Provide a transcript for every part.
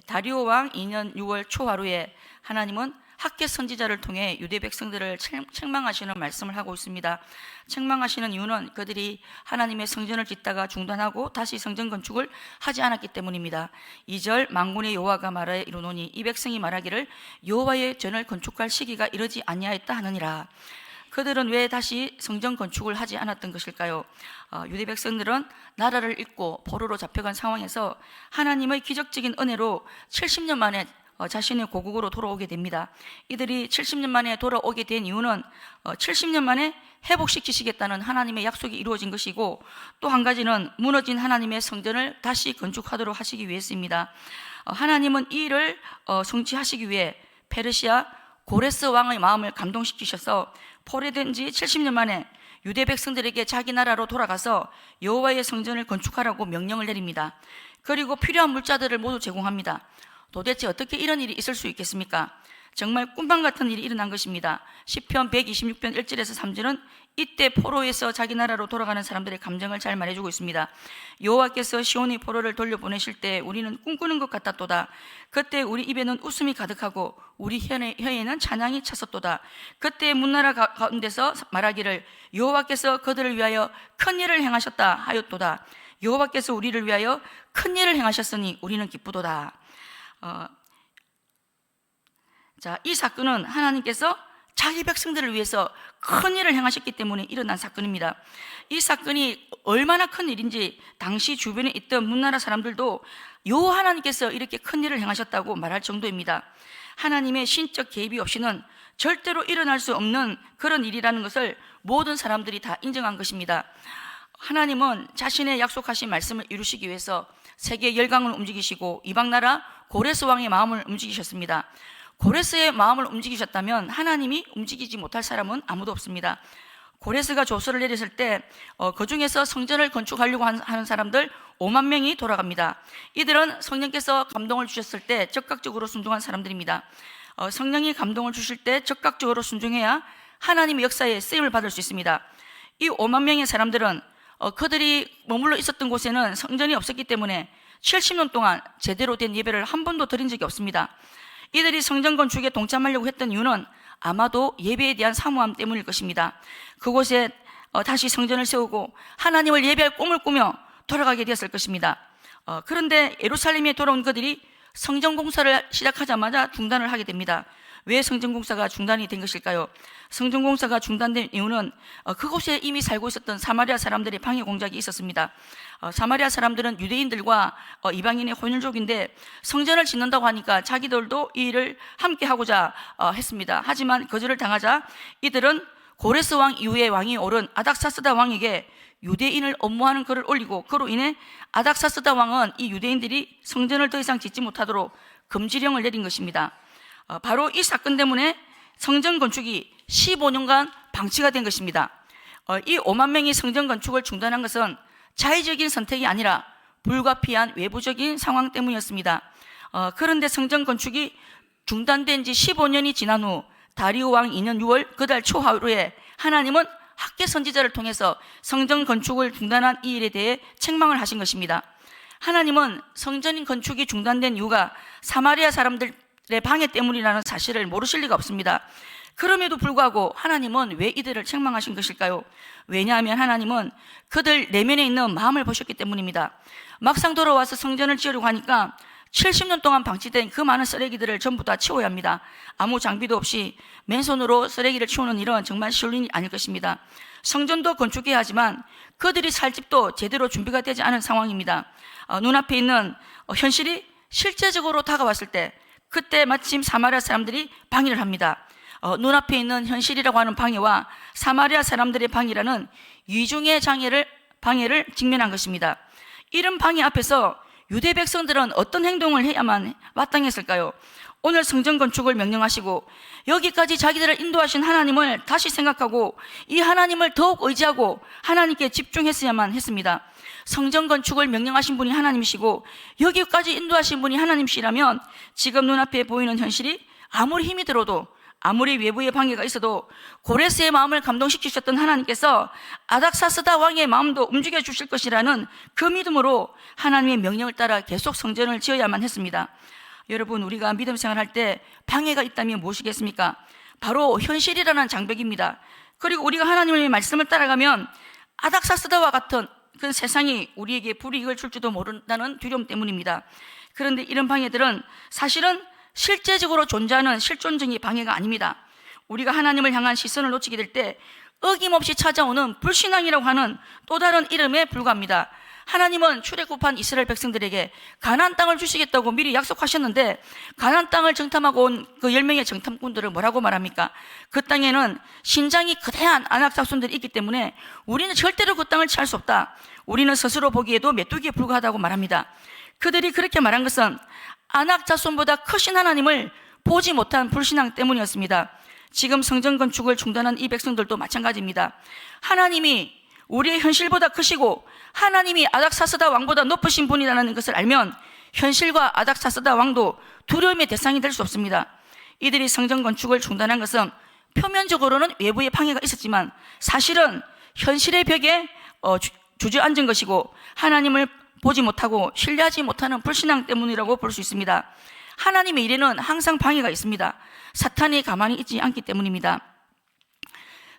다리오 왕 2년 6월 초하루에 하나님은 학개 선지자를 통해 유대 백성들을 책망하시는 말씀을 하고 있습니다. 책망하시는 이유는 그들이 하나님의 성전을 짓다가 중단하고 다시 성전 건축을 하지 않았기 때문입니다. 2절 만군의 여호와가 말하여 이르노니 이 백성이 말하기를 여호와의 전을 건축할 시기가 이르지 아니하였다 하느니라. 그들은 왜 다시 성전 건축을 하지 않았던 것일까요? 유대 백성들은 나라를 잃고 포로로 잡혀간 상황에서 하나님의 기적적인 은혜로 70년 만에 자신의 고국으로 돌아오게 됩니다. 이들이 70년 만에 돌아오게 된 이유는 70년 만에 회복시키시겠다는 하나님의 약속이 이루어진 것이고, 또 한 가지는 무너진 하나님의 성전을 다시 건축하도록 하시기 위해서입니다. 하나님은 이 일을 성취하시기 위해 페르시아 고레스 왕의 마음을 감동시키셔서 포로된 지 70년 만에 유대 백성들에게 자기 나라로 돌아가서 여호와의 성전을 건축하라고 명령을 내립니다. 그리고 필요한 물자들을 모두 제공합니다. 도대체 어떻게 이런 일이 있을 수 있겠습니까? 정말 꿈만 같은 일이 일어난 것입니다. 시편 126편 1절에서 3절은 이때 포로에서 자기 나라로 돌아가는 사람들의 감정을 잘 말해주고 있습니다. 여호와께서 시온의 포로를 돌려보내실 때 우리는 꿈꾸는 것 같았도다. 그때 우리 입에는 웃음이 가득하고 우리 혀에는 찬양이 찼었도다. 그때 문나라 가운데서 말하기를 여호와께서 그들을 위하여 큰 일을 행하셨다 하였도다. 여호와께서 우리를 위하여 큰 일을 행하셨으니 우리는 기쁘도다. 이 사건은 하나님께서 자기 백성들을 위해서 큰 일을 행하셨기 때문에 일어난 사건입니다. 이 사건이 얼마나 큰 일인지 당시 주변에 있던 문나라 사람들도 요 하나님께서 이렇게 큰 일을 행하셨다고 말할 정도입니다. 하나님의 신적 개입이 없이는 절대로 일어날 수 없는 그런 일이라는 것을 모든 사람들이 다 인정한 것입니다. 하나님은 자신의 약속하신 말씀을 이루시기 위해서 세계 열강을 움직이시고 이방 나라 고레스 왕의 마음을 움직이셨습니다. 고레스의 마음을 움직이셨다면 하나님이 움직이지 못할 사람은 아무도 없습니다. 고레스가 조서를 내렸을 때 그 중에서 성전을 건축하려고 하는 사람들 5만 명이 돌아갑니다. 이들은 성령께서 감동을 주셨을 때 적극적으로 순종한 사람들입니다. 성령이 감동을 주실 때 적극적으로 순종해야 하나님의 역사에 쓰임을 받을 수 있습니다. 이 5만 명의 사람들은 그들이 머물러 있었던 곳에는 성전이 없었기 때문에 70년 동안 제대로 된 예배를 한 번도 드린 적이 없습니다. 이들이 성전 건축에 동참하려고 했던 이유는 아마도 예배에 대한 사모함 때문일 것입니다. 그곳에 다시 성전을 세우고 하나님을 예배할 꿈을 꾸며 돌아가게 되었을 것입니다. 그런데 예루살렘에 돌아온 그들이 성전 공사를 시작하자마자 중단을 하게 됩니다. 왜 성전 공사가 중단이 된 것일까요? 성전 공사가 중단된 이유는 그곳에 이미 살고 있었던 사마리아 사람들의 방해 공작이 있었습니다. 사마리아 사람들은 유대인들과 이방인의 혼혈족인데 성전을 짓는다고 하니까 자기들도 이 일을 함께 하고자 했습니다. 하지만 거절을 당하자 이들은 고레스 왕 이후에 왕이 오른 아닥사스다 왕에게 유대인을 엄모하는 글을 올리고 그로 인해 아닥사스다 왕은 이 유대인들이 성전을 더 이상 짓지 못하도록 금지령을 내린 것입니다. 바로 이 사건 때문에 성전 건축이 15년간 방치가 된 것입니다. 이 5만 명이 성전 건축을 중단한 것은 자의적인 선택이 아니라 불가피한 외부적인 상황 때문이었습니다. 그런데 성전 건축이 중단된 지 15년이 지난 후 다리오 왕 2년 6월 그달 초하루에 하나님은 학개 선지자를 통해서 성전 건축을 중단한 이 일에 대해 책망을 하신 것입니다. 하나님은 성전 건축이 중단된 이유가 사마리아 사람들의 방해 때문이라는 사실을 모르실 리가 없습니다. 그럼에도 불구하고 하나님은 왜 이들을 책망하신 것일까요? 왜냐하면 하나님은 그들 내면에 있는 마음을 보셨기 때문입니다. 막상 돌아와서 성전을 지으려고 하니까 70년 동안 방치된 그 많은 쓰레기들을 전부 다 치워야 합니다. 아무 장비도 없이 맨손으로 쓰레기를 치우는 일은 정말 쉬운 일이 아닐 것입니다. 성전도 건축해야 하지만 그들이 살 집도 제대로 준비가 되지 않은 상황입니다. 눈앞에 있는 현실이 실제적으로 다가왔을 때 그때 마침 사마리아 사람들이 방해를 합니다. 눈앞에 있는 현실이라고 하는 방해와 사마리아 사람들의 방해라는 이중의 방해를 직면한 것입니다. 이런 방해 앞에서 유대 백성들은 어떤 행동을 해야만 마땅했을까요? 오늘 성전 건축을 명령하시고 여기까지 자기들을 인도하신 하나님을 다시 생각하고 이 하나님을 더욱 의지하고 하나님께 집중했어야만 했습니다. 성전 건축을 명령하신 분이 하나님이시고 여기까지 인도하신 분이 하나님이시라면 지금 눈앞에 보이는 현실이 아무리 힘이 들어도 아무리 외부의 방해가 있어도 고레스의 마음을 감동시키셨던 하나님께서 아닥사스다 왕의 마음도 움직여 주실 것이라는 그 믿음으로 하나님의 명령을 따라 계속 성전을 지어야만 했습니다. 여러분, 우리가 믿음 생활할 때 방해가 있다면 무엇이겠습니까? 바로 현실이라는 장벽입니다. 그리고 우리가 하나님의 말씀을 따라가면 아닥사스다와 같은 그 세상이 우리에게 불이익을 줄지도 모른다는 두려움 때문입니다. 그런데 이런 방해들은 사실은 실제적으로 존재하는 실존적인 방해가 아닙니다. 우리가 하나님을 향한 시선을 놓치게 될 때 어김없이 찾아오는 불신앙이라고 하는 또 다른 이름에 불과합니다. 하나님은 출애굽한 이스라엘 백성들에게 가나안 땅을 주시겠다고 미리 약속하셨는데 가나안 땅을 정탐하고 온 그 10명의 정탐꾼들을 뭐라고 말합니까? 그 땅에는 신장이 거대한 아낙 자손들이 있기 때문에 우리는 절대로 그 땅을 취할 수 없다. 우리는 스스로 보기에도 메뚜기에 불과하다고 말합니다. 그들이 그렇게 말한 것은 아낙 자손보다 크신 하나님을 보지 못한 불신앙 때문이었습니다. 지금 성전 건축을 중단한 이 백성들도 마찬가지입니다. 하나님이 우리의 현실보다 크시고 하나님이 아닥사스다 왕보다 높으신 분이라는 것을 알면 현실과 아닥사스다 왕도 두려움의 대상이 될 수 없습니다. 이들이 성전 건축을 중단한 것은 표면적으로는 외부의 방해가 있었지만 사실은 현실의 벽에 주저앉은 것이고 하나님을 보지 못하고 신뢰하지 못하는 불신앙 때문이라고 볼 수 있습니다. 하나님의 일에는 항상 방해가 있습니다. 사탄이 가만히 있지 않기 때문입니다.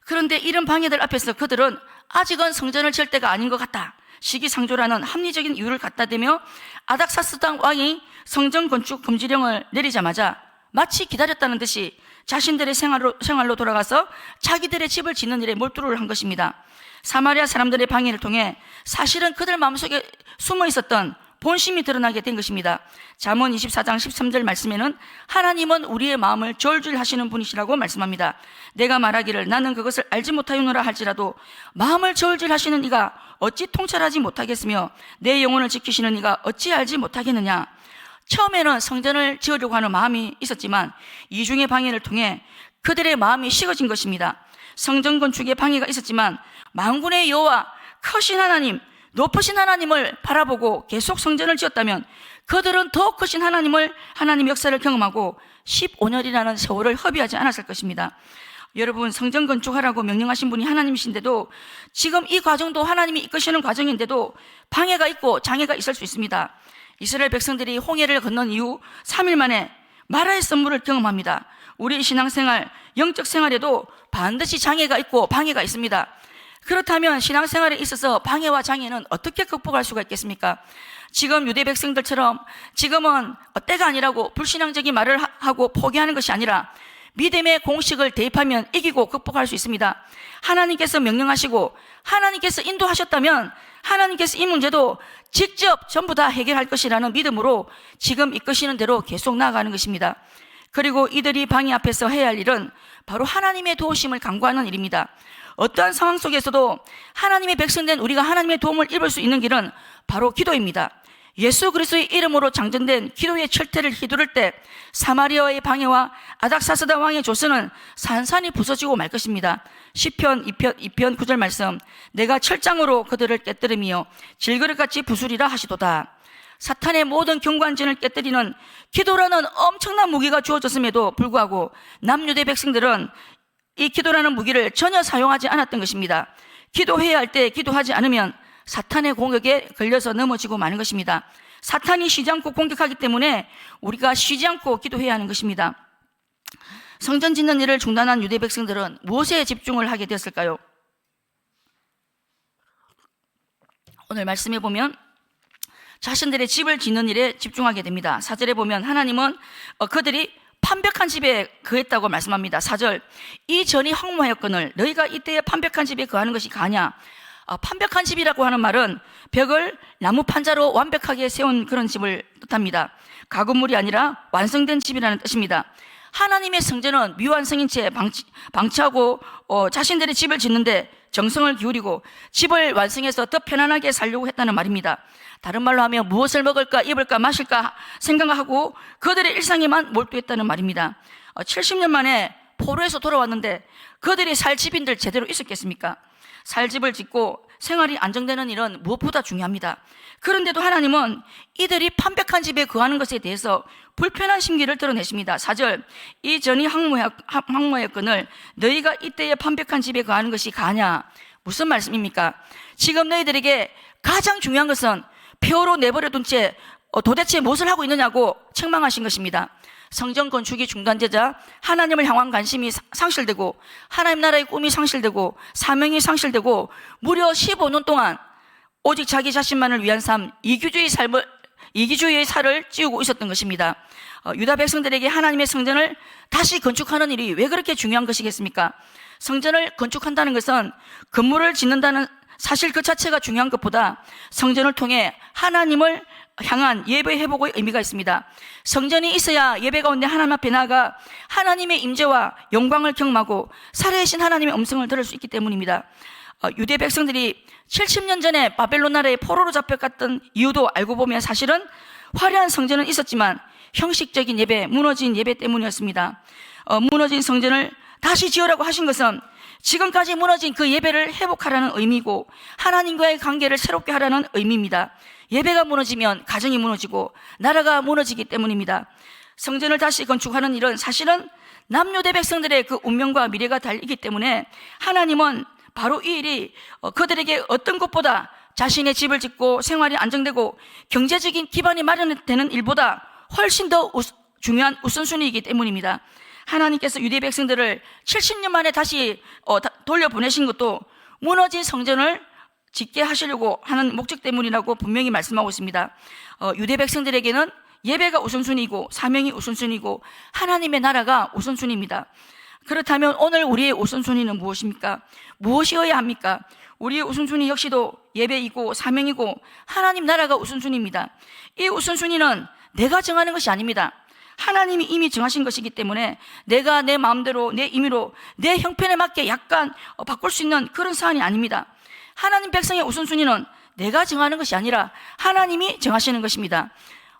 그런데 이런 방해들 앞에서 그들은 아직은 성전을 지을 때가 아닌 것 같다, 시기상조라는 합리적인 이유를 갖다 대며 아닥사스다 왕이 성전 건축 금지령을 내리자마자 마치 기다렸다는 듯이 자신들의 생활로 돌아가서 자기들의 집을 짓는 일에 몰두를 한 것입니다. 사마리아 사람들의 방해를 통해 사실은 그들 마음속에 숨어 있었던 본심이 드러나게 된 것입니다. 잠언 24장 13절 말씀에는 하나님은 우리의 마음을 저울질하시는 분이시라고 말씀합니다. 내가 말하기를 나는 그것을 알지 못하였노라 할지라도 마음을 저울질하시는 이가 어찌 통찰하지 못하겠으며 내 영혼을 지키시는 이가 어찌 알지 못하겠느냐. 처음에는 성전을 지으려고 하는 마음이 있었지만 이중의 방해를 통해 그들의 마음이 식어진 것입니다. 성전 건축에 방해가 있었지만 만군의 여호와 크신 하나님, 높으신 하나님을 바라보고 계속 성전을 지었다면 그들은 더 크신 하나님의 역사를 경험하고 15년이라는 세월을 허비하지 않았을 것입니다. 여러분, 성전 건축하라고 명령하신 분이 하나님이신데도 지금 이 과정도 하나님이 이끄시는 과정인데도 방해가 있고 장애가 있을 수 있습니다. 이스라엘 백성들이 홍해를 건넌 이후 3일 만에 마라의 선물을 경험합니다. 우리 신앙생활, 영적 생활에도 반드시 장애가 있고 방해가 있습니다. 그렇다면 신앙생활에 있어서 방해와 장애는 어떻게 극복할 수가 있겠습니까? 지금 유대 백성들처럼 지금은 때가 아니라고 불신앙적인 말을 하고 포기하는 것이 아니라 믿음의 공식을 대입하면 이기고 극복할 수 있습니다. 하나님께서 명령하시고 하나님께서 인도하셨다면 하나님께서 이 문제도 직접 전부 다 해결할 것이라는 믿음으로 지금 이끄시는 대로 계속 나아가는 것입니다. 그리고 이들이 방해 앞에서 해야 할 일은 바로 하나님의 도우심을 간구하는 일입니다. 어떠한 상황 속에서도 하나님의 백성된 우리가 하나님의 도움을 입을 수 있는 길은 바로 기도입니다. 예수 그리스도의 이름으로 장전된 기도의 철퇴를 휘두를 때 사마리아의 방해와 아닥사스다 왕의 조서는 산산이 부서지고 말 것입니다. 시편 2편 9절 말씀, 내가 철장으로 그들을 깨뜨리며 질그릇같이 부수리라 하시도다. 사탄의 모든 경관진을 깨뜨리는 기도라는 엄청난 무기가 주어졌음에도 불구하고 남유대 백성들은 이 기도라는 무기를 전혀 사용하지 않았던 것입니다. 기도해야 할 때 기도하지 않으면 사탄의 공격에 걸려서 넘어지고 마는 것입니다. 사탄이 쉬지 않고 공격하기 때문에 우리가 쉬지 않고 기도해야 하는 것입니다. 성전 짓는 일을 중단한 유대 백성들은 무엇에 집중을 하게 되었을까요? 오늘 말씀해 보면 자신들의 집을 짓는 일에 집중하게 됩니다. 4절에 보면 하나님은 그들이 판벽한 집에 거했다고 말씀합니다. 4절, 이 전이 황무하였거늘 너희가 이때에 판벽한 집에 거하는 것이 가냐. 판벽한 집이라고 하는 말은 벽을 나무 판자로 완벽하게 세운 그런 집을 뜻합니다. 가구물이 아니라 완성된 집이라는 뜻입니다. 하나님의 성전은 미완성인 채 방치하고 자신들의 집을 짓는데 정성을 기울이고 집을 완성해서 더 편안하게 살려고 했다는 말입니다. 다른 말로 하면 무엇을 먹을까 입을까 마실까 생각하고 그들의 일상에만 몰두했다는 말입니다. 70년 만에 포로에서 돌아왔는데 그들이 살 집인들 제대로 있었겠습니까? 살 집을 짓고 생활이 안정되는 일은 무엇보다 중요합니다. 그런데도 하나님은 이들이 판벽한 집에 거하는 것에 대해서 불편한 심기를 드러내십니다. 4절, 이 전이 황무하였거늘 너희가 이때에 판벽한 집에 거하는 것이 가냐? 무슨 말씀입니까? 지금 너희들에게 가장 중요한 것은 폐허로 내버려둔 채 도대체 무엇을 하고 있느냐고 책망하신 것입니다. 성전 건축이 중단되자 하나님을 향한 관심이 상실되고 하나님 나라의 꿈이 상실되고 사명이 상실되고 무려 15년 동안 오직 자기 자신만을 위한 삶, 이기주의의 살을 찌우고 있었던 것입니다. 유다 백성들에게 하나님의 성전을 다시 건축하는 일이 왜 그렇게 중요한 것이겠습니까? 성전을 건축한다는 것은 건물을 짓는다는 사실 그 자체가 중요한 것보다 성전을 통해 하나님을 향한 예배 회복의 의미가 있습니다. 성전이 있어야 예배 가운데 하나님 앞에 나아가 하나님의 임재와 영광을 경험하고 살아계신 하나님의 음성을 들을 수 있기 때문입니다. 유대 백성들이 70년 전에 바벨론 나라의 포로로 잡혀갔던 이유도 알고 보면 사실은 화려한 성전은 있었지만 형식적인 예배, 무너진 예배 때문이었습니다. 무너진 성전을 다시 지으라고 하신 것은 지금까지 무너진 그 예배를 회복하라는 의미고 하나님과의 관계를 새롭게 하라는 의미입니다. 예배가 무너지면 가정이 무너지고 나라가 무너지기 때문입니다. 성전을 다시 건축하는 일은 사실은 남유대 백성들의 그 운명과 미래가 달리기 때문에 하나님은 바로 이 일이 그들에게 어떤 것보다 자신의 집을 짓고 생활이 안정되고 경제적인 기반이 마련되는 일보다 훨씬 더 중요한 우선순위이기 때문입니다. 하나님께서 유대 백성들을 70년 만에 다시 돌려보내신 것도 무너진 성전을 짓게 하시려고 하는 목적 때문이라고 분명히 말씀하고 있습니다. 유대 백성들에게는 예배가 우선순위이고 사명이 우선순위이고 하나님의 나라가 우선순위입니다. 그렇다면 오늘 우리의 우선순위는 무엇입니까? 무엇이어야 합니까? 우리의 우선순위 역시도 예배이고 사명이고 하나님 나라가 우선순위입니다. 이 우선순위는 내가 정하는 것이 아닙니다. 하나님이 이미 정하신 것이기 때문에 내가 내 마음대로 내 임의로 내 형편에 맞게 약간 바꿀 수 있는 그런 사안이 아닙니다. 하나님 백성의 우선순위는 내가 정하는 것이 아니라 하나님이 정하시는 것입니다.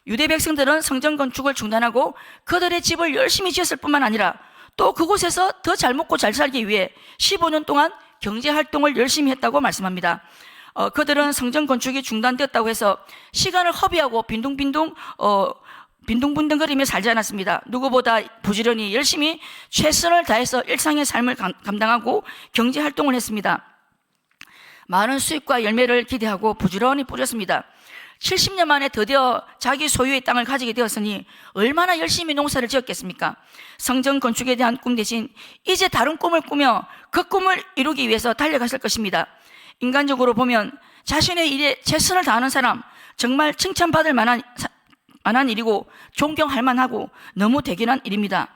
유대 백성들은 성전 건축을 중단하고 그들의 집을 열심히 지었을 뿐만 아니라 또 그곳에서 더 잘 먹고 잘 살기 위해 15년 동안 경제활동을 열심히 했다고 말씀합니다. 그들은 성전 건축이 중단되었다고 해서 시간을 허비하고 빈둥빈둥거리며 살지 않았습니다. 누구보다 부지런히 열심히 최선을 다해서 일상의 삶을 감당하고 경제활동을 했습니다. 많은 수익과 열매를 기대하고 부지런히 뿌렸습니다. 70년 만에 드디어 자기 소유의 땅을 가지게 되었으니 얼마나 열심히 농사를 지었겠습니까? 성전 건축에 대한 꿈 대신 이제 다른 꿈을 꾸며 그 꿈을 이루기 위해서 달려갔을 것입니다. 인간적으로 보면 자신의 일에 최선을 다하는 사람 정말 칭찬받을 만한 일이고 존경할 만하고 너무 대견한 일입니다.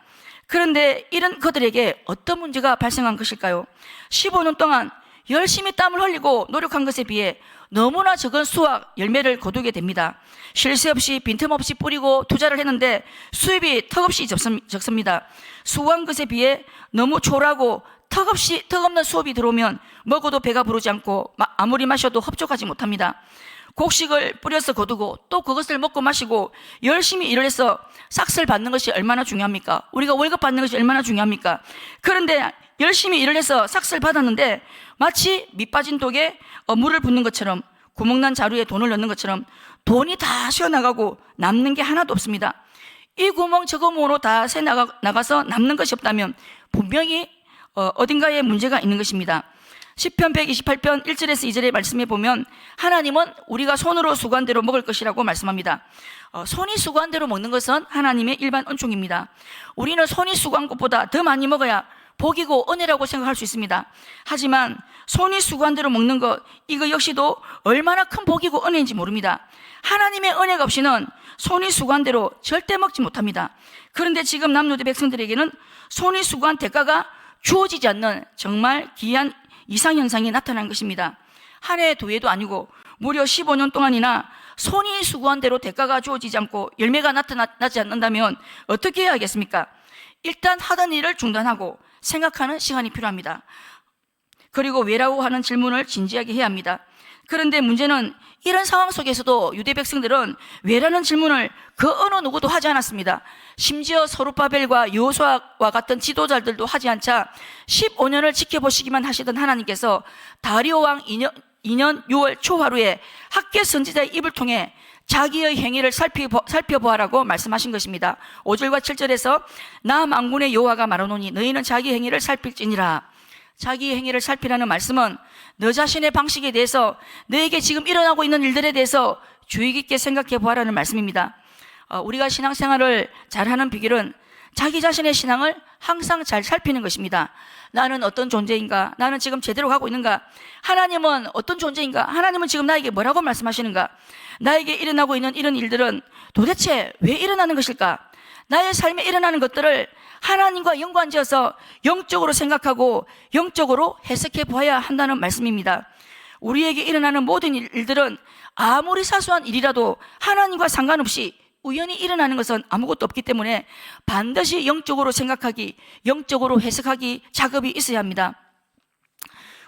그런데 이런 그들에게 어떤 문제가 발생한 것일까요? 15년 동안 열심히 땀을 흘리고 노력한 것에 비해 너무나 적은 수확, 열매를 거두게 됩니다. 쉴 새 없이 빈틈없이 뿌리고 투자를 했는데 수입이 턱없이 적습니다. 수고한 것에 비해 너무 초라하고 턱없는 수업이 들어오면 먹어도 배가 부르지 않고 아무리 마셔도 흡족하지 못합니다. 곡식을 뿌려서 거두고 또 그것을 먹고 마시고 열심히 일을 해서 삭슬 받는 것이 얼마나 중요합니까? 우리가 월급 받는 것이 얼마나 중요합니까? 그런데 열심히 일을 해서 삭슬 받았는데 마치 밑 빠진 독에 물을 붓는 것처럼 구멍난 자루에 돈을 넣는 것처럼 돈이 다 새어나가고 남는 게 하나도 없습니다. 이 구멍 저 구멍으로 다 새 나가서 남는 것이 없다면 분명히 어딘가에 문제가 있는 것입니다. 시편 128편 1절에서 2절의 말씀에 보면 하나님은 우리가 손으로 수고한 대로 먹을 것이라고 말씀합니다. 손이 수고한 대로 먹는 것은 하나님의 일반 은총입니다. 우리는 손이 수고한 것보다 더 많이 먹어야 복이고 은혜라고 생각할 수 있습니다. 하지만 손이 수고한 대로 먹는 것, 이거 역시도 얼마나 큰 복이고 은혜인지 모릅니다. 하나님의 은혜가 없이는 손이 수고한 대로 절대 먹지 못합니다. 그런데 지금 남유대 백성들에게는 손이 수고한 대가가 주어지지 않는 정말 기이한 이상현상이 나타난 것입니다. 한 해, 두 해도 아니고 무려 15년 동안이나 손이 수고한 대로 대가가 주어지지 않고 열매가 나타나지 않는다면 어떻게 해야 하겠습니까? 일단 하던 일을 중단하고 생각하는 시간이 필요합니다. 그리고 왜라고 하는 질문을 진지하게 해야 합니다. 그런데 문제는 이런 상황 속에서도 유대 백성들은 왜라는 질문을 그 어느 누구도 하지 않았습니다. 심지어 서룹바벨과 여호수아와 같은 지도자들도 하지 않자 15년을 지켜보시기만 하시던 하나님께서 다리오 왕 2002년 6월 초하루에 학계 선지자의 입을 통해 자기의 행위를 살펴보아라고 말씀하신 것입니다. 5절과 7절에서 나 만군의 여호와가 말하노니 너희는 자기 행위를 살필지니라. 자기 행위를 살피라는 말씀은 너 자신의 방식에 대해서, 너에게 지금 일어나고 있는 일들에 대해서 주의 깊게 생각해 보아라는 말씀입니다. 우리가 신앙생활을 잘하는 비결은 자기 자신의 신앙을 항상 잘 살피는 것입니다. 나는 어떤 존재인가? 나는 지금 제대로 가고 있는가? 하나님은 어떤 존재인가? 하나님은 지금 나에게 뭐라고 말씀하시는가? 나에게 일어나고 있는 이런 일들은 도대체 왜 일어나는 것일까? 나의 삶에 일어나는 것들을 하나님과 연관지어서 영적으로 생각하고 영적으로 해석해 보아야 한다는 말씀입니다. 우리에게 일어나는 모든 일들은 아무리 사소한 일이라도 하나님과 상관없이 우연히 일어나는 것은 아무것도 없기 때문에 반드시 영적으로 생각하기, 영적으로 해석하기 작업이 있어야 합니다.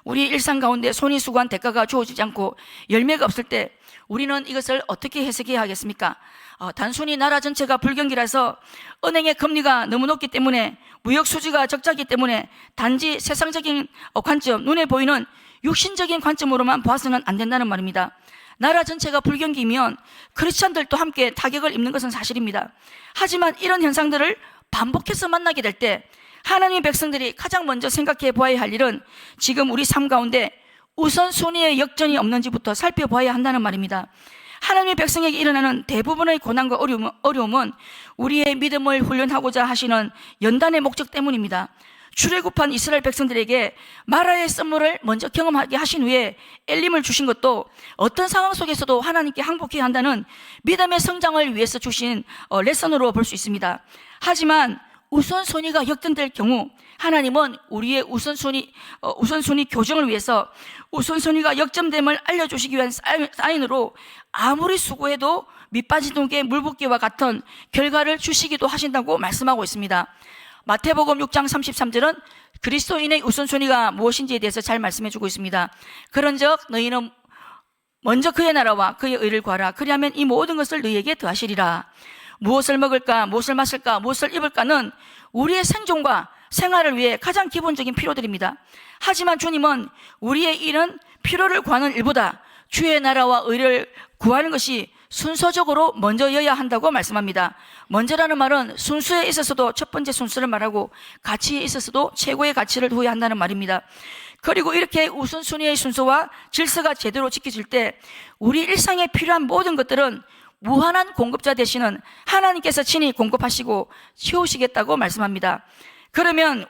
우리 일상 가운데 손이 수고한 대가가 주어지지 않고 열매가 없을 때 우리는 이것을 어떻게 해석해야 하겠습니까? 단순히 나라 전체가 불경기라서 은행의 금리가 너무 높기 때문에, 무역 수지가 적자기 때문에 단지 세상적인 관점, 눈에 보이는 육신적인 관점으로만 봐서는 안 된다는 말입니다. 나라 전체가 불경기면 크리스찬들도 함께 타격을 입는 것은 사실입니다. 하지만 이런 현상들을 반복해서 만나게 될 때 하나님의 백성들이 가장 먼저 생각해 보아야 할 일은 지금 우리 삶 가운데 우선순위의 역전이 없는지부터 살펴봐야 한다는 말입니다. 하나님의 백성에게 일어나는 대부분의 고난과 어려움은 우리의 믿음을 훈련하고자 하시는 연단의 목적 때문입니다. 출애굽한 이스라엘 백성들에게 마라의 썰물을 먼저 경험하게 하신 후에 엘림을 주신 것도 어떤 상황 속에서도 하나님께 항복해야 한다는 믿음의 성장을 위해서 주신 레슨으로 볼 수 있습니다. 하지만 우선순위가 역전될 경우 하나님은 우리의 우선순위 교정을 위해서 우선순위가 역전됨을 알려주시기 위한 사인으로 아무리 수고해도 밑빠진 독에 물 붓기와 같은 결과를 주시기도 하신다고 말씀하고 있습니다. 마태복음 6장 33절은 그리스도인의 우선순위가 무엇인지에 대해서 잘 말씀해주고 있습니다. 그런즉 너희는 먼저 그의 나라와 그의 의를 구하라. 그리하면 이 모든 것을 너희에게 더하시리라. 무엇을 먹을까, 무엇을 마실까, 무엇을 입을까는 우리의 생존과 생활을 위해 가장 기본적인 필요들입니다. 하지만 주님은 우리의 일은 필요를 구하는 일보다 주의 나라와 의를 구하는 것이 순서적으로 먼저여야 한다고 말씀합니다. 먼저라는 말은 순수에 있어서도 첫 번째 순서를 말하고 가치에 있어서도 최고의 가치를 두어야 한다는 말입니다. 그리고 이렇게 우선순위의 순서와 질서가 제대로 지켜질 때 우리 일상에 필요한 모든 것들은 무한한 공급자 되시는 하나님께서 친히 공급하시고 채우시겠다고 말씀합니다. 그러면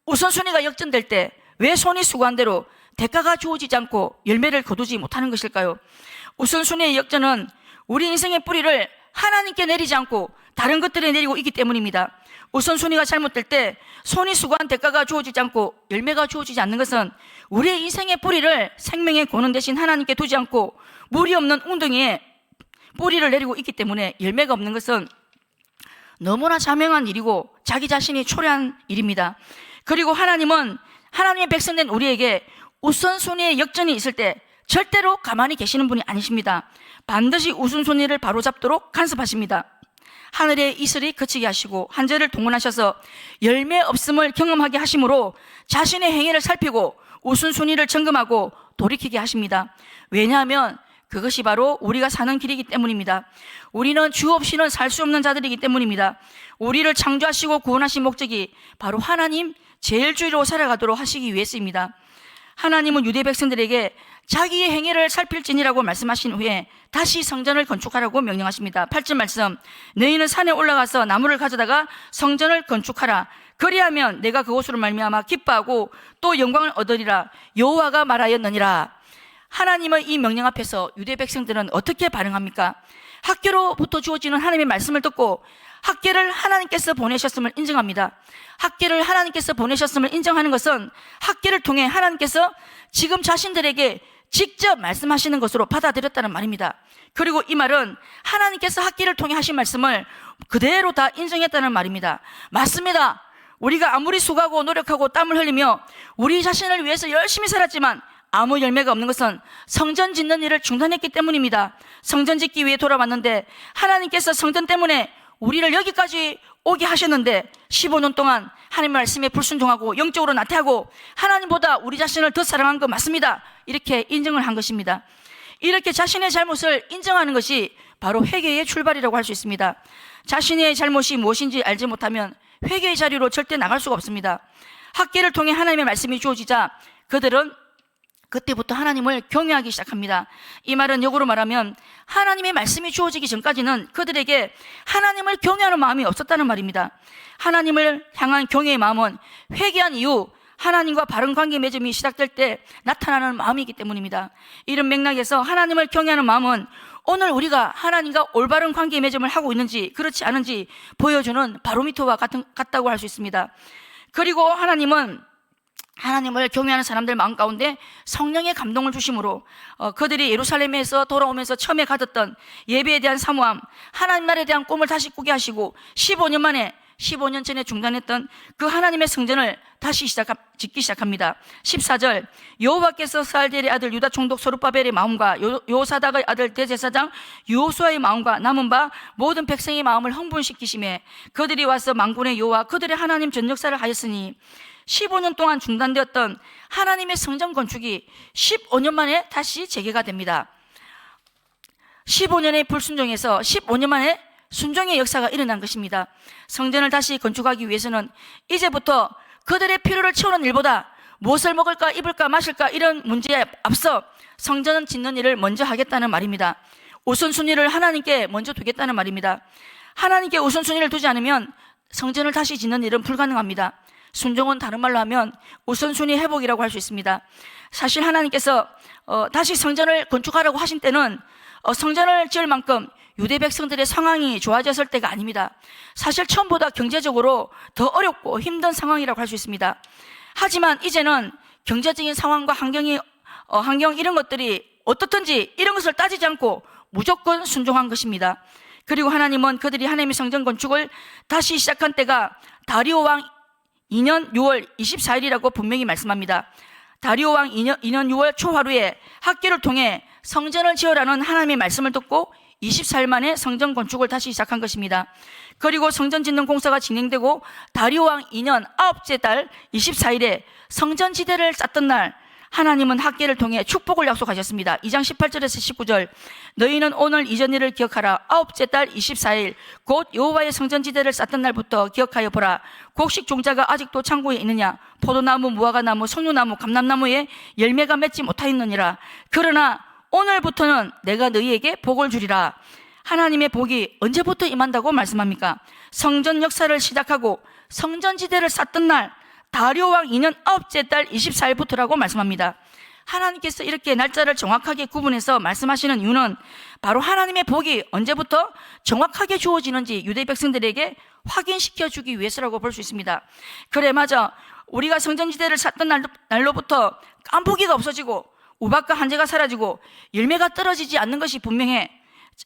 우선순위가 역전될 때 왜 손이 수고한 대로 대가가 주어지지 않고 열매를 거두지 못하는 것일까요? 우선순위의 역전은 우리 인생의 뿌리를 하나님께 내리지 않고 다른 것들에 내리고 있기 때문입니다. 우선순위가 잘못될 때 손이 수고한 대가가 주어지지 않고 열매가 주어지지 않는 것은 우리의 인생의 뿌리를 생명의 고는 대신 하나님께 두지 않고 물이 없는 웅덩이에 뿌리를 내리고 있기 때문에 열매가 없는 것은 너무나 자명한 일이고 자기 자신이 초래한 일입니다. 그리고 하나님은 하나님의 백성된 우리에게 우선순위의 역전이 있을 때 절대로 가만히 계시는 분이 아니십니다. 반드시 우선순위를 바로잡도록 간섭하십니다. 하늘의 이슬이 그치게 하시고 한절을 동원하셔서 열매 없음을 경험하게 하심으로 자신의 행위를 살피고 우선순위를 점검하고 돌이키게 하십니다. 왜냐하면 그것이 바로 우리가 사는 길이기 때문입니다. 우리는 주 없이는 살 수 없는 자들이기 때문입니다. 우리를 창조하시고 구원하신 목적이 바로 하나님 제일주의로 살아가도록 하시기 위해서입니다. 하나님은 유대 백성들에게 자기의 행위를 살필지니라고 말씀하신 후에 다시 성전을 건축하라고 명령하십니다. 8절 말씀, 너희는 산에 올라가서 나무를 가져다가 성전을 건축하라. 그리하면 내가 그곳으로 말미암아 기뻐하고 또 영광을 얻으리라. 여호와가 말하였느니라. 하나님의 이 명령 앞에서 유대 백성들은 어떻게 반응합니까? 학계로부터 주어지는 하나님의 말씀을 듣고 학계를 하나님께서 보내셨음을 인정합니다. 학계를 하나님께서 보내셨음을 인정하는 것은 학계를 통해 하나님께서 지금 자신들에게 직접 말씀하시는 것으로 받아들였다는 말입니다. 그리고 이 말은 하나님께서 학계를 통해 하신 말씀을 그대로 다 인정했다는 말입니다. 맞습니다. 우리가 아무리 수고하고 노력하고 땀을 흘리며 우리 자신을 위해서 열심히 살았지만 아무 열매가 없는 것은 성전 짓는 일을 중단했기 때문입니다. 성전 짓기 위해 돌아왔는데 하나님께서 성전 때문에 우리를 여기까지 오게 하셨는데 15년 동안 하나님 말씀에 불순종하고 영적으로 나태하고 하나님보다 우리 자신을 더 사랑한 거 맞습니다. 이렇게 인정을 한 것입니다. 이렇게 자신의 잘못을 인정하는 것이 바로 회개의 출발이라고 할 수 있습니다. 자신의 잘못이 무엇인지 알지 못하면 회개의 자리로 절대 나갈 수가 없습니다. 학계를 통해 하나님의 말씀이 주어지자 그들은 그때부터 하나님을 경외하기 시작합니다. 이 말은 역으로 말하면 하나님의 말씀이 주어지기 전까지는 그들에게 하나님을 경외하는 마음이 없었다는 말입니다. 하나님을 향한 경외의 마음은 회개한 이후 하나님과 바른 관계 맺음이 시작될 때 나타나는 마음이기 때문입니다. 이런 맥락에서 하나님을 경외하는 마음은 오늘 우리가 하나님과 올바른 관계 맺음을 하고 있는지 그렇지 않은지 보여주는 바로미터와 같다고 할 수 있습니다. 그리고 하나님은 하나님을 경외하는 사람들 마음 가운데 성령의 감동을 주심으로 그들이 예루살렘에서 돌아오면서 처음에 가졌던 예배에 대한 사모함, 하나님 나라에 대한 꿈을 다시 꾸게 하시고 15년 전에 중단했던 그 하나님의 성전을 다시 짓기 시작합니다. 14절 여호와께서 스알디엘의 아들 유다 총독 소르바벨의 마음과 요사닥의 아들 대제사장 여호수아의 마음과 남은 바 모든 백성의 마음을 흥분시키시매 그들이 와서 만군의 여호와 그들의 하나님 전 역사를 하였으니 15년 동안 중단되었던 하나님의 성전 건축이 15년 만에 다시 재개가 됩니다. 15년의 불순종에서 15년 만에 순종의 역사가 일어난 것입니다. 성전을 다시 건축하기 위해서는 이제부터 그들의 필요를 채우는 일보다 무엇을 먹을까 입을까 마실까 이런 문제에 앞서 성전을 짓는 일을 먼저 하겠다는 말입니다. 우선순위를 하나님께 먼저 두겠다는 말입니다. 하나님께 우선순위를 두지 않으면 성전을 다시 짓는 일은 불가능합니다. 순종은 다른 말로 하면 우선순위 회복이라고 할 수 있습니다. 사실 하나님께서 다시 성전을 건축하라고 하신 때는 성전을 지을 만큼 유대 백성들의 상황이 좋아졌을 때가 아닙니다. 사실 처음보다 경제적으로 더 어렵고 힘든 상황이라고 할 수 있습니다. 하지만 이제는 경제적인 상황과 환경 이런 것들이 어떻든지 이런 것을 따지지 않고 무조건 순종한 것입니다. 그리고 하나님은 그들이 하나님의 성전 건축을 다시 시작한 때가 다리오 왕 2년 6월 24일이라고 분명히 말씀합니다. 다리오 왕 2년 6월 초하루에 학계를 통해 성전을 지으라는 하나님의 말씀을 듣고 24일 만에 성전 건축을 다시 시작한 것입니다. 그리고 성전 짓는 공사가 진행되고 다리오 왕 2년 9째 달 24일에 성전 지대를 쌓던 날 하나님은 학계를 통해 축복을 약속하셨습니다. 2장 18절에서 19절 너희는 오늘 이전 일을 기억하라. 9째 달 24일 곧 여호와의 성전 지대를 쌓던 날부터 기억하여 보라. 곡식 종자가 아직도 창고에 있느냐. 포도나무, 무화과나무, 석류나무, 감람나무에 열매가 맺지 못하였느니라. 그러나 오늘부터는 내가 너희에게 복을 주리라. 하나님의 복이 언제부터 임한다고 말씀합니까? 성전 역사를 시작하고 성전 지대를 쌓던 날 다리오 왕 2년 9째 달 24일부터라고 말씀합니다. 하나님께서 이렇게 날짜를 정확하게 구분해서 말씀하시는 이유는 바로 하나님의 복이 언제부터 정확하게 주어지는지 유대 백성들에게 확인시켜 주기 위해서라고 볼 수 있습니다. 그래 맞아. 우리가 성전지대를 쌓던 날로부터 깐보기가 없어지고 우박과 한재가 사라지고 열매가 떨어지지 않는 것이 분명해.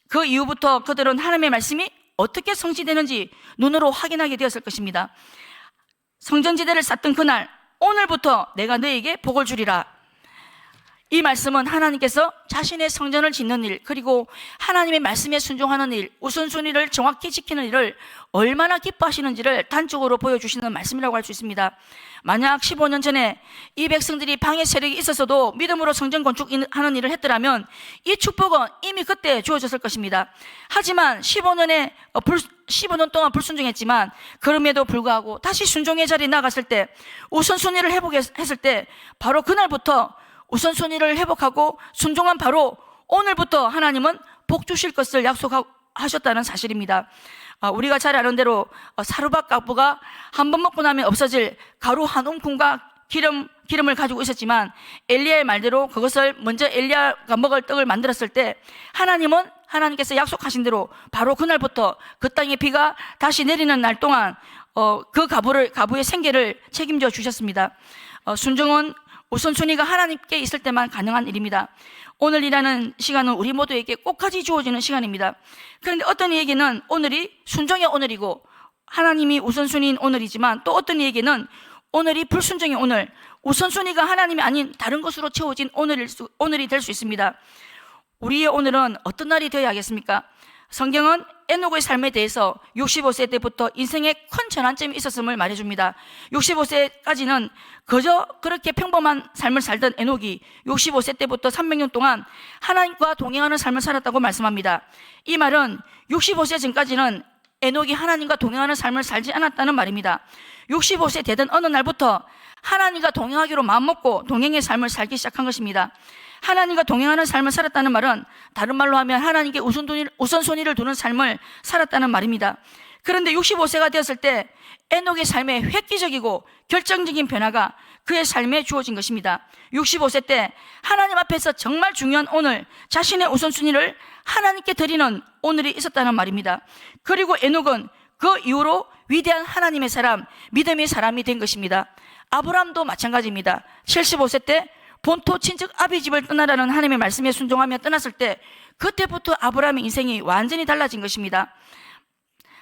그 이후부터 그들은 하나님의 말씀이 어떻게 성취되는지 눈으로 확인하게 되었을 것입니다. 성전지대를 쌓던 그날 오늘부터 내가 너에게 복을 주리라. 이 말씀은 하나님께서 자신의 성전을 짓는 일 그리고 하나님의 말씀에 순종하는 일 우선순위를 정확히 지키는 일을 얼마나 기뻐하시는지를 단적으로 보여주시는 말씀이라고 할 수 있습니다. 만약 15년 전에 이 백성들이 방해 세력이 있었어도 믿음으로 성전 건축하는 일을 했더라면 이 축복은 이미 그때 주어졌을 것입니다. 하지만 15년 동안 불순종했지만 그럼에도 불구하고 다시 순종의 자리에 나갔을 때 우선순위를 회복했을 때 바로 그날부터 우선순위를 회복하고 순종한 바로 오늘부터 하나님은 복 주실 것을 약속하셨다는 사실입니다. 우리가 잘 아는 대로 사르밧 가부가 한 번 먹고 나면 없어질 가루 한 움큼과 기름을 가지고 있었지만 엘리야의 말대로 그것을 먼저 엘리야가 먹을 떡을 만들었을 때 하나님께서 약속하신 대로 바로 그날부터 그 땅에 비가 다시 내리는 날 동안 그 가부의 생계를 책임져 주셨습니다. 순종은 우선순위가 하나님께 있을 때만 가능한 일입니다. 오늘이라는 시간은 우리 모두에게 꼭까지 주어지는 시간입니다. 그런데 어떤 이에게는 오늘이 순종의 오늘이고 하나님이 우선순위인 오늘이지만 또 어떤 이에게는 오늘이 불순종의 오늘, 우선순위가 하나님이 아닌 다른 것으로 채워진 오늘이 될 수 있습니다. 우리의 오늘은 어떤 날이 되어야 하겠습니까? 성경은 에녹의 삶에 대해서 65세 때부터 인생에 큰 전환점이 있었음을 말해줍니다. 65세까지는 그저 그렇게 평범한 삶을 살던 에녹이 65세 때부터 300년 동안 하나님과 동행하는 삶을 살았다고 말씀합니다. 이 말은 65세 전까지는 에녹이 하나님과 동행하는 삶을 살지 않았다는 말입니다. 65세 되던 어느 날부터 하나님과 동행하기로 마음먹고 동행의 삶을 살기 시작한 것입니다. 하나님과 동행하는 삶을 살았다는 말은 다른 말로 하면 하나님께 우선순위를 두는 삶을 살았다는 말입니다. 그런데 65세가 되었을 때 에녹의 삶에 획기적이고 결정적인 변화가 그의 삶에 주어진 것입니다. 65세 때 하나님 앞에서 정말 중요한 오늘, 자신의 우선순위를 하나님께 드리는 오늘이 있었다는 말입니다. 그리고 에녹은 그 이후로 위대한 하나님의 사람, 믿음의 사람이 된 것입니다. 아브라함도 마찬가지입니다. 75세 때 본토 친척 아비 집을 떠나라는 하나님의 말씀에 순종하며 떠났을 때 그때부터 아브라함의 인생이 완전히 달라진 것입니다.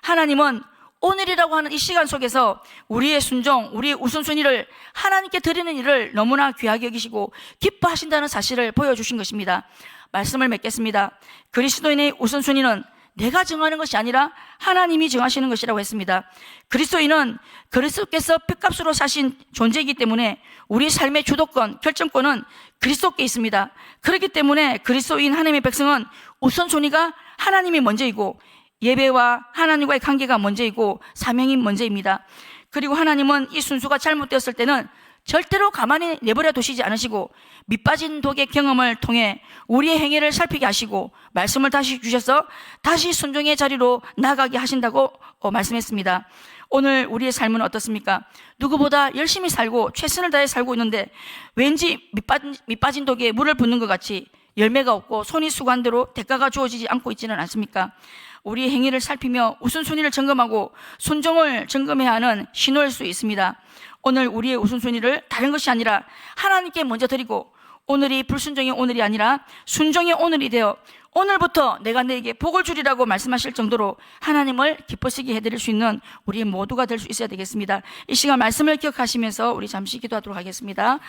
하나님은 오늘이라고 하는 이 시간 속에서 우리의 순종, 우리의 우선순위를 하나님께 드리는 일을 너무나 귀하게 여기시고 기뻐하신다는 사실을 보여주신 것입니다. 말씀을 맺겠습니다. 그리스도인의 우선순위는 내가 정하는 것이 아니라 하나님이 정하시는 것이라고 했습니다. 그리스도인은 그리스도께서 핏값으로 사신 존재이기 때문에 우리 삶의 주도권, 결정권은 그리스도께 있습니다. 그렇기 때문에 그리스도인 하나님의 백성은 우선순위가 하나님이 먼저이고 예배와 하나님과의 관계가 먼저이고 사명이 먼저입니다. 그리고 하나님은 이 순수가 잘못되었을 때는 절대로 가만히 내버려 두시지 않으시고 밑빠진 독의 경험을 통해 우리의 행위를 살피게 하시고 말씀을 다시 주셔서 다시 순종의 자리로 나아가게 하신다고 말씀했습니다. 오늘 우리의 삶은 어떻습니까? 누구보다 열심히 살고 최선을 다해 살고 있는데 왠지 밑빠진 독에 물을 붓는 것 같이 열매가 없고 손이 수고한 대로 대가가 주어지지 않고 있지는 않습니까? 우리의 행위를 살피며 우선순위를 점검하고 순종을 점검해야 하는 신호일 수 있습니다. 오늘 우리의 우선순위를 다른 것이 아니라 하나님께 먼저 드리고 오늘이 불순종의 오늘이 아니라 순종의 오늘이 되어 오늘부터 내가 너에게 복을 주리라고 말씀하실 정도로 하나님을 기쁘시게 해드릴 수 있는 우리 모두가 될 수 있어야 되겠습니다. 이 시간 말씀을 기억하시면서 우리 잠시 기도하도록 하겠습니다.